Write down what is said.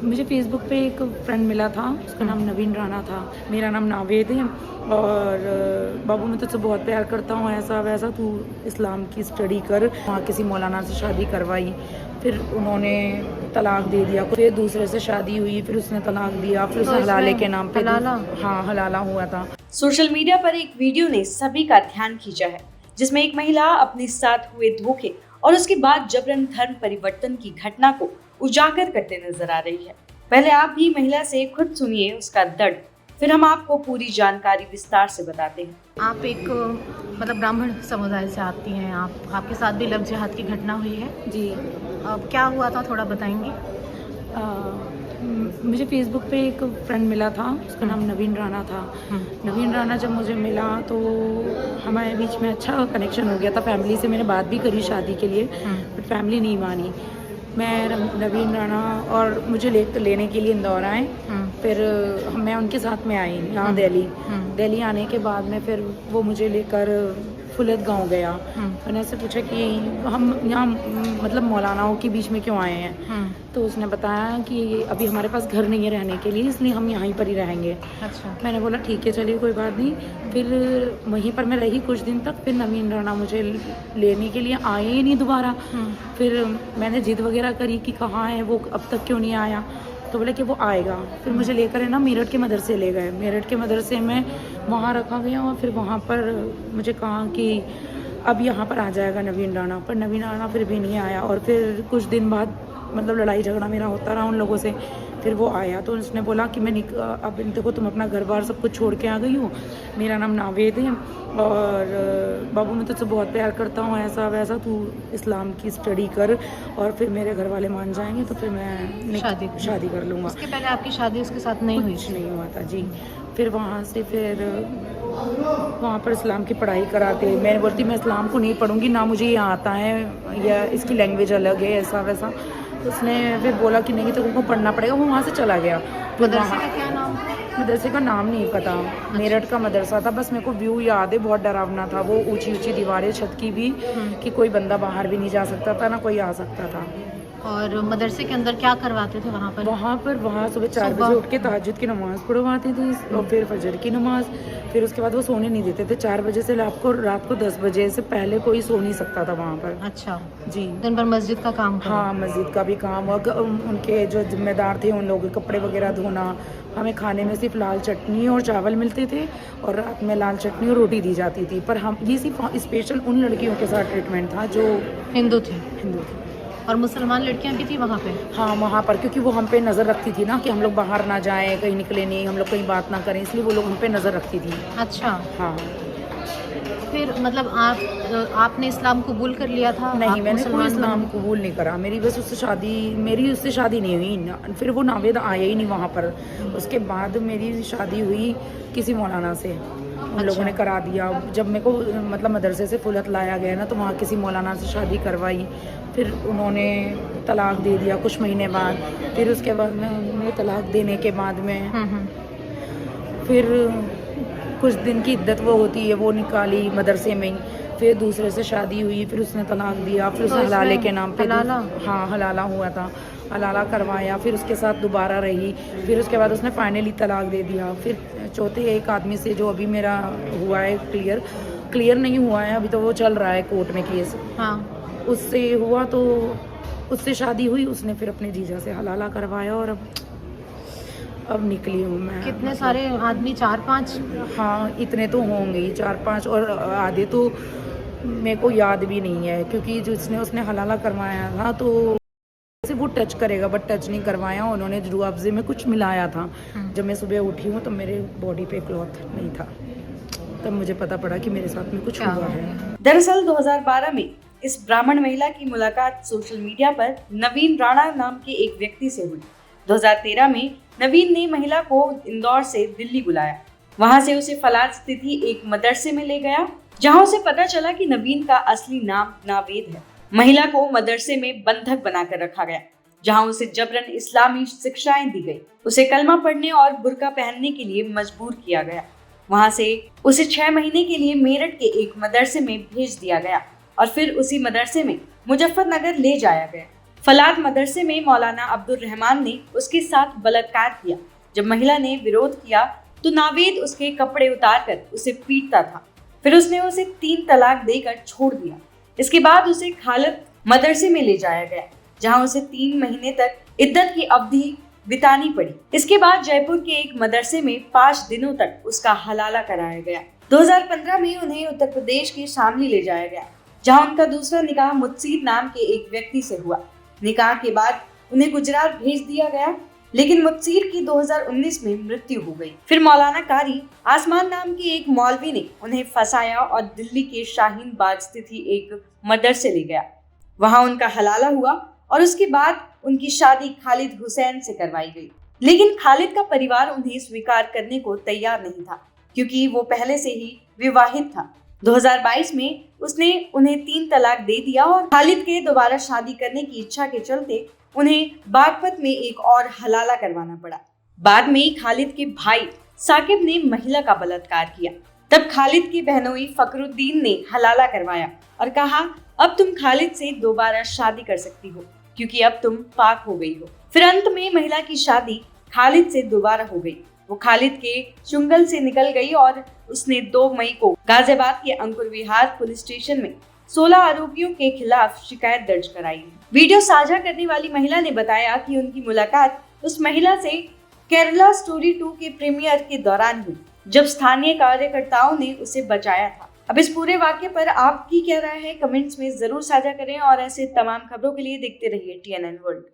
मुझे फ़ेसबुक पे एक फ्रेंड मिला था, उसका नाम नवीन राणा था। मेरा नाम नावेद है और बाबू मैं तुझसे बहुत प्यार करता हूँ, ऐसा वैसा, तू इस्लाम की स्टडी कर। वहाँ किसी मौलाना से शादी करवाई, फिर उन्होंने तलाक दे दिया, फिर दूसरे से शादी हुई, फिर उसने तलाक दिया, फिर उसने हलाले के नाम पे हलाला? हाँ, हलाला हुआ था। सोशल मीडिया पर एक वीडियो ने सभी का ध्यान खींचा है, जिसमें एक महिला अपने साथ हुए धोखे और उसके बाद जबरन धर्म परिवर्तन की घटना को उजागर करते नजर आ रही है। पहले आप भी महिला से खुद सुनिए उसका दर्द, फिर हम आपको पूरी जानकारी विस्तार से बताते हैं। आप एक ब्राह्मण समुदाय से आती हैं, आपके साथ भी लव जिहाद की घटना हुई है जी। अब क्या हुआ था, थोड़ा बताएंगी? मुझे फ़ेसबुक पे एक फ्रेंड मिला था, उसका नाम नवीन राणा था। नवीन राणा जब मुझे मिला तो हमारे बीच में अच्छा कनेक्शन हो गया था। फैमिली से मैंने बात भी करी शादी के लिए, बट फैमिली नहीं मानी। मैं नवीन राणा और मुझे लेने के लिए इंदौर आए, फिर मैं उनके साथ में आई यहाँ दिल्ली आने के बाद में फिर वो मुझे लेकर फुलत गांव गया। मैंने उससे पूछा कि हम यहाँ मतलब मौलानाओं के बीच में क्यों आए हैं, तो उसने बताया कि अभी हमारे पास घर नहीं है रहने के लिए, इसलिए हम यहीं पर ही रहेंगे। अच्छा। मैंने बोला ठीक है, चलिए कोई बात नहीं। फिर वहीं पर मैं रही कुछ दिन तक, फिर नवीन राणा मुझे लेने के लिए आए ही नहीं दोबारा। फिर मैंने जिद वगैरह करी कि कहाँ है वो, अब तक क्यों नहीं आया, तो बोले कि वो आएगा। फिर मुझे लेकर है ना मेरठ के मदरसे ले गए। मेरठ के मदरसे में वहाँ रखा गया और फिर वहाँ पर मुझे कहा कि अब यहाँ पर आ जाएगा नवीन राणा, पर नवीन राणा फिर भी नहीं आया। और फिर कुछ दिन बाद मतलब लड़ाई झगड़ा मेरा होता रहा उन लोगों से। फिर वो आया तो उसने बोला कि मैं अब देखो तुम अपना घर बार सब कुछ छोड़ के आ गई हो, मेरा नाम नावेद है और बाबू मैं तुझसे बहुत प्यार करता हूँ, ऐसा वैसा, तू इस्लाम की स्टडी कर और फिर मेरे घर वाले मान जाएंगे तो फिर मैं शादी कर लूँगा। उसके पहले आपकी शादी उसके साथ नहीं हुई? कुछ नहीं हुआ था जी। फिर वहाँ से फिर वहाँ पर इस्लाम की पढ़ाई कराते, मैं बोलती मैं इस्लाम को नहीं पढ़ूँगी, ना मुझे ये आता है या इसकी लैंग्वेज अलग है, ऐसा वैसा। उसने फिर बोला कि नहीं तो उनको पढ़ना पड़ेगा, वो वहाँ से चला गया। मदरसे का क्या नाम था? मदरसे का नाम नहीं पता। मेरठ का मदरसा था, बस मेरे को व्यू याद है, बहुत डरावना था। वो ऊंची ऊंची दीवारें छत की भी कि कोई बंदा बाहर भी नहीं जा सकता था, ना कोई आ सकता था। और मदरसे के अंदर क्या करवाते थे वहाँ पर? वहाँ सुबह 4 बजे उठ के तहज्जुद की नमाज़ पढ़वाती थी और फिर फजर की नमाज़। फिर उसके बाद वो सोने नहीं देते थे। 4 बजे से रात को 10 बजे से पहले कोई सो नहीं सकता था वहाँ पर। अच्छा जी। दिन भर मस्जिद का काम करो? हाँ, मस्जिद का भी काम, और उनके जो जिम्मेदार थे उन लोगों के कपड़े वगैरह धोना। हमें खाने में सिर्फ लाल चटनी और चावल मिलते थे और रात में लाल चटनी और रोटी दी जाती थी। पर हम ये सिर्फ स्पेशल उन लड़कियों के साथ ट्रीटमेंट था जो हिंदू थे। और मुसलमान लड़कियां भी थी वहाँ पे? हाँ, वहाँ पर, क्योंकि वो हम पे नज़र रखती थी ना कि हम लोग बाहर ना जाएं, कहीं निकले नहीं, हम लोग कहीं बात ना करें, इसलिए वो लोग हम पे नज़र रखती थी। अच्छा। हाँ। फिर मतलब आपने इस्लाम कबूल कर लिया था? नहीं, मैंने कोई इस्लाम कबूल नहीं करा। मेरी उससे शादी नहीं हुई। फिर वो नावेद आया ही नहीं वहाँ पर। उसके बाद मेरी शादी हुई किसी मौलाना से, उन लोगों ने करा दिया। जब मेरे को मतलब मदरसे से फुलत लाया गया ना, तो वहाँ किसी मौलाना से शादी करवाई, फिर उन्होंने तलाक दे दिया कुछ महीने बाद। फिर उसके बाद में उन्होंने तलाक देने के बाद में फिर कुछ दिन की इद्दत वो होती है, वो निकाली मदरसे में ही। फिर दूसरे से शादी हुई, फिर उसने तलाक दिया, फिर उसने हलाले के नाम पे हाँ, हलाला हुआ था, हलाला करवाया। फिर उसके साथ दोबारा रही, फिर उसके बाद उसने फाइनली तलाक दे दिया। फिर चौथे एक आदमी से जो अभी मेरा हुआ है क्लियर नहीं हुआ है, अभी तो वो चल रहा है कोर्ट में केस। हाँ। उससे हुआ तो उससे शादी हुई, उसने फिर अपने जीजा से हलाला करवाया और अब निकली हूँ मैं। कितने सारे आदमी? 4-5? हाँ, इतने तो होंगे ही, 4-5, और आधे तो मेरे को याद भी नहीं है, क्योंकि उसने हलाला करवाया था तो से वो टच करेगा, बट टच नहीं करवाया उन्होंने। रुअफ़ज़े में कुछ मिलाया था। जब मैं सुबह उठी हूँ तो मेरे बॉडी पे क्लॉथ नहीं था, तब मुझे पता पड़ा कि मेरे साथ में कुछ हुआ है। दरअसल 2012 में इस ब्राह्मण महिला की मुलाकात सोशल मीडिया पर नवीन राणा नाम के एक व्यक्ति से हुई। 2013 में नवीन ने महिला को इंदौर से दिल्ली बुलाया। वहां से उसे फलात स्थित एक मदरसे में ले गया, जहां उसे पता चला कि नवीन का असली नाम नावेद है। महिला को मदरसे में बंधक बनाकर रखा गया, जहां उसे जबरन इस्लामी शिक्षाएं दी गई। उसे कलमा पढ़ने और बुर्का पहनने के लिए मजबूर किया गया। वहां से उसे 6 महीने के लिए मेरठ के एक मदरसे में भेज दिया गया और फिर उसी मदरसे में मुजफ्फरनगर ले जाया गया। फलात मदरसे में मौलाना अब्दुल रहमान ने उसके साथ बलात्कार किया। जब महिला ने विरोध किया तो नावेद उसके कपड़े उतारकर उसे पीटता था। फिर उसने उसे 3 तलाक देकर छोड़ दिया। इसके बाद उसे खालिद मदरसे में ले जाया गया, जहां उसे 3 महीने तक इद्दत की अवधि बितानी पड़ी। इसके बाद जयपुर के एक मदरसे में 5 दिनों तक उसका हलाला कराया गया। 2015 में उन्हें उत्तर प्रदेश के शामली ले जाया गया, जहां उनका दूसरा निकाह मुत्सीर नाम के एक व्यक्ति से हुआ। निकाह के बाद उन्हें गुजरात भेज दिया गया, लेकिन मुत्सीर की 2019 में मृत्यु हो गई। फिर मौलाना कारी आसमान नाम के एक मौलवी ने उन्हें फंसाया और दिल्ली के शाहीन बाग स्थित एक मदरसे ले गया। वहां उनका हलाला हुआ और उसके बाद उनकी शादी खालिद हुसैन से करवाई गई। लेकिन खालिद का परिवार उन्हें स्वीकार करने को तैयार नहीं था, क्योंकि वो पहले से ही विवाहित था। 2022 में उसने उन्हें 3 तलाक दे दिया और खालिद के दोबारा शादी करने की इच्छा के चलते उन्हें बागपत में एक और हलाला करवाना पड़ा। बाद में खालिद के भाई साकिब ने महिला का बलात्कार किया। तब खालिद के बहनोई फखरुद्दीन ने हलाला करवाया और कहा, अब तुम खालिद से दोबारा शादी कर सकती हो, क्योंकि अब तुम पाक हो गई हो। फिर अंत में महिला की शादी खालिद से दोबारा हो गई। वो खालिद के चुंगल से निकल गई और उसने 2 मई को गाजियाबाद के अंकुर विहार पुलिस स्टेशन में 16 आरोपियों के खिलाफ शिकायत दर्ज कराई। वीडियो साझा करने वाली महिला ने बताया कि उनकी मुलाकात उस महिला से केरला स्टोरी 2 के प्रीमियर के दौरान हुई, जब स्थानीय कार्यकर्ताओं ने उसे बचाया था। अब इस पूरे वाक्य पर आपकी क्या राय है, कमेंट्स में जरूर साझा करें और ऐसे तमाम खबरों के लिए देखते रहिए TNN वर्ल्ड।